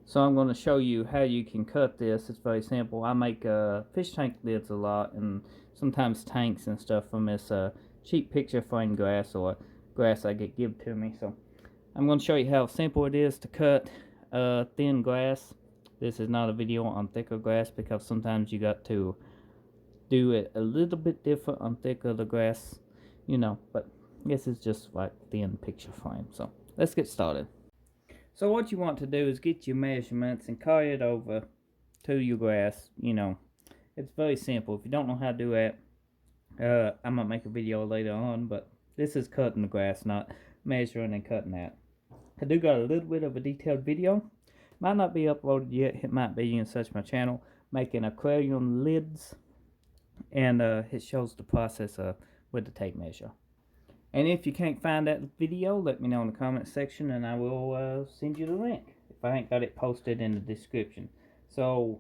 So I'm going to show you how you can cut this. It's very simple. I make fish tank lids a lot, and sometimes tanks and stuff from this cheap picture frame grass or grass I get given to me. So I'm going to show you how simple it is to cut thin grass. This is not a video on thicker grass because sometimes you got to do it a little bit different on thicker the grass, but this is just like thin picture frame. So let's get started. So what you want to do is get your measurements and carry it over to your grass. It's very simple. If you don't know how to do that, I might make a video later on, but this is cutting the grass, not measuring and cutting that. I do got a little bit of a detailed video. Might not be uploaded yet. It might be. You can search my channel, making aquarium lids, and it shows the process with the tape measure. And if you can't find that video, let me know in the comment section and I will send you the link if I ain't got it posted in the description. So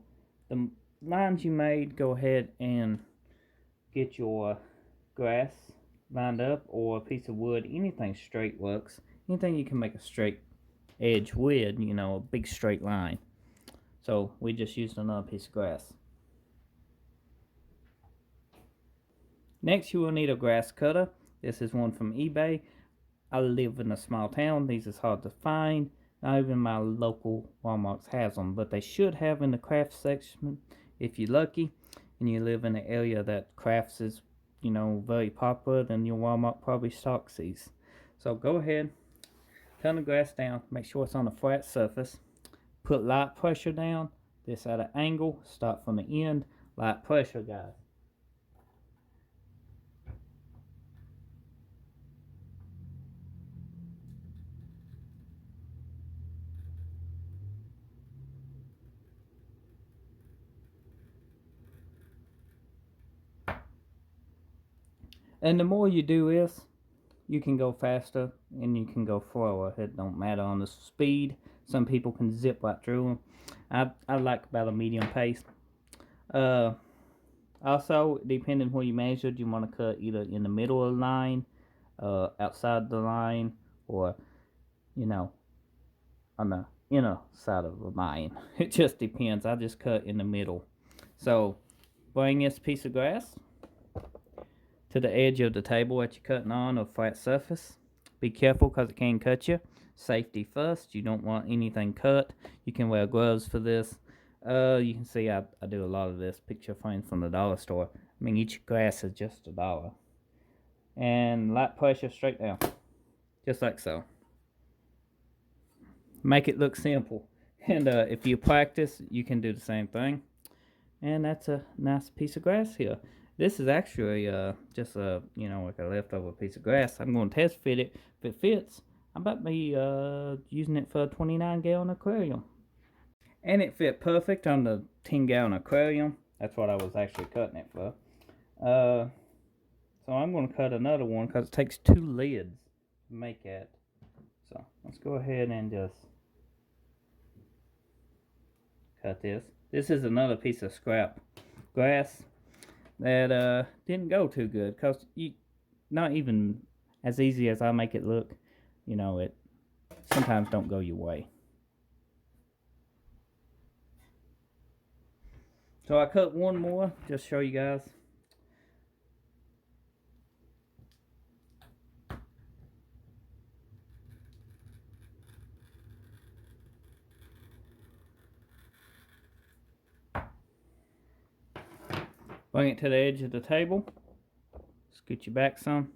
the lines you made, go ahead and get your grass lined up, or a piece of wood. Anything straight works. Anything you can make a straight edge with, a big straight line. So we just used another piece of grass. Next, you will need a grass cutter. This is one from eBay. I live in a small town. These is hard to find. Not even my local Walmart has them, but they should have in the craft section if you're lucky and you live in an area that crafts is, very popular. Then your Walmart probably stocks these. So go ahead, turn the grass down. Make sure it's on a flat surface. Put light pressure down. This at an angle. Start from the end. Light pressure, guys. And the more you do this, you can go faster and you can go slower. It don't matter on the speed. Some people can zip right through them. I like about a medium pace. Also, depending where you measured, you want to cut either in the middle of the line, outside the line, or on the inner side of the line. It just depends. I just cut in the middle. So bring this piece of grass to the edge of the table that you're cutting on, or flat surface. Be careful because it can cut you. Safety first. You don't want anything cut. You can wear gloves for this. You can see I do a lot of this picture frames from the dollar store. I mean, each grass is just $1. And light pressure straight down, just like so. Make it look simple. And if you practice, you can do the same thing. And that's a nice piece of grass here. This is actually just a, like a leftover piece of grass. I'm going to test fit it. If it fits, I might be using it for a 29-gallon aquarium. And it fit perfect on the 10-gallon aquarium. That's what I was actually cutting it for. So I'm going to cut another one because it takes 2 lids to make it. So let's go ahead and just cut this. This is another piece of scrap grass that didn't go too good, because not even as easy as I make it look, it sometimes don't go your way. So I cut one more just to show you guys. Bring it to the edge of the table. Scoot you back some.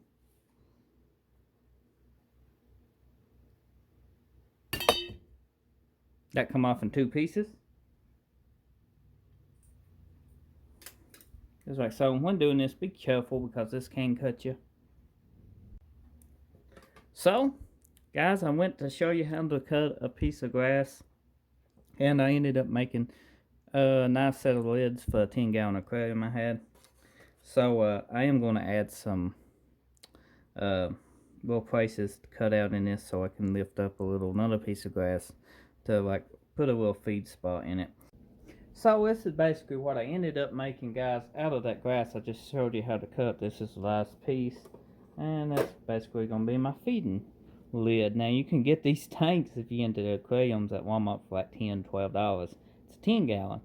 That come off in 2 pieces. Just like so. When doing this, be careful because this can cut you. So, guys, I went to show you how to cut a piece of grass, and I ended up making a nice set of lids for a 10-gallon aquarium I had. So I am going to add some little places to cut out in this so I can lift up another piece of grass to like put a little feed spot in it. So this is basically what I ended up making, guys, out of that grass I just showed you how to cut. This is the last piece, and that's basically going to be my feeding lid. Now you can get these tanks if you're into the aquariums at Walmart for like $10, $12. It's a 10 gallon.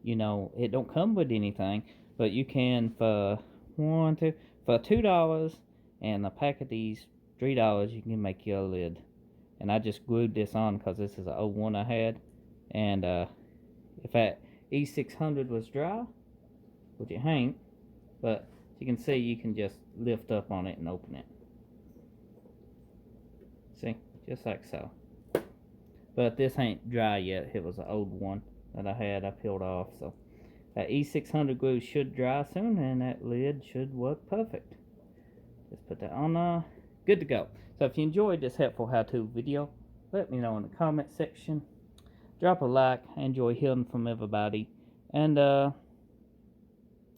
You know, it don't come with anything, but you can for $2 and a pack of these $3 you can make your lid. And I just glued this on because this is an old one I had, and if that E600 was dry, which it ain't, but you can see you can just lift up on it and open it. See, just like so. But this ain't dry yet. It was an old one that I had. I peeled off. So that E600 glue should dry soon, and that lid should work perfect. Just put that on. Good to go. So if you enjoyed this helpful how-to video, let me know in the comment section. Drop a like. I enjoy hearing from everybody. And,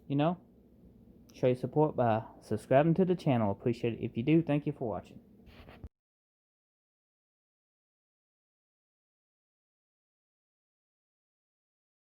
you know, show your support by subscribing to the channel. Appreciate it if you do. Thank you for watching.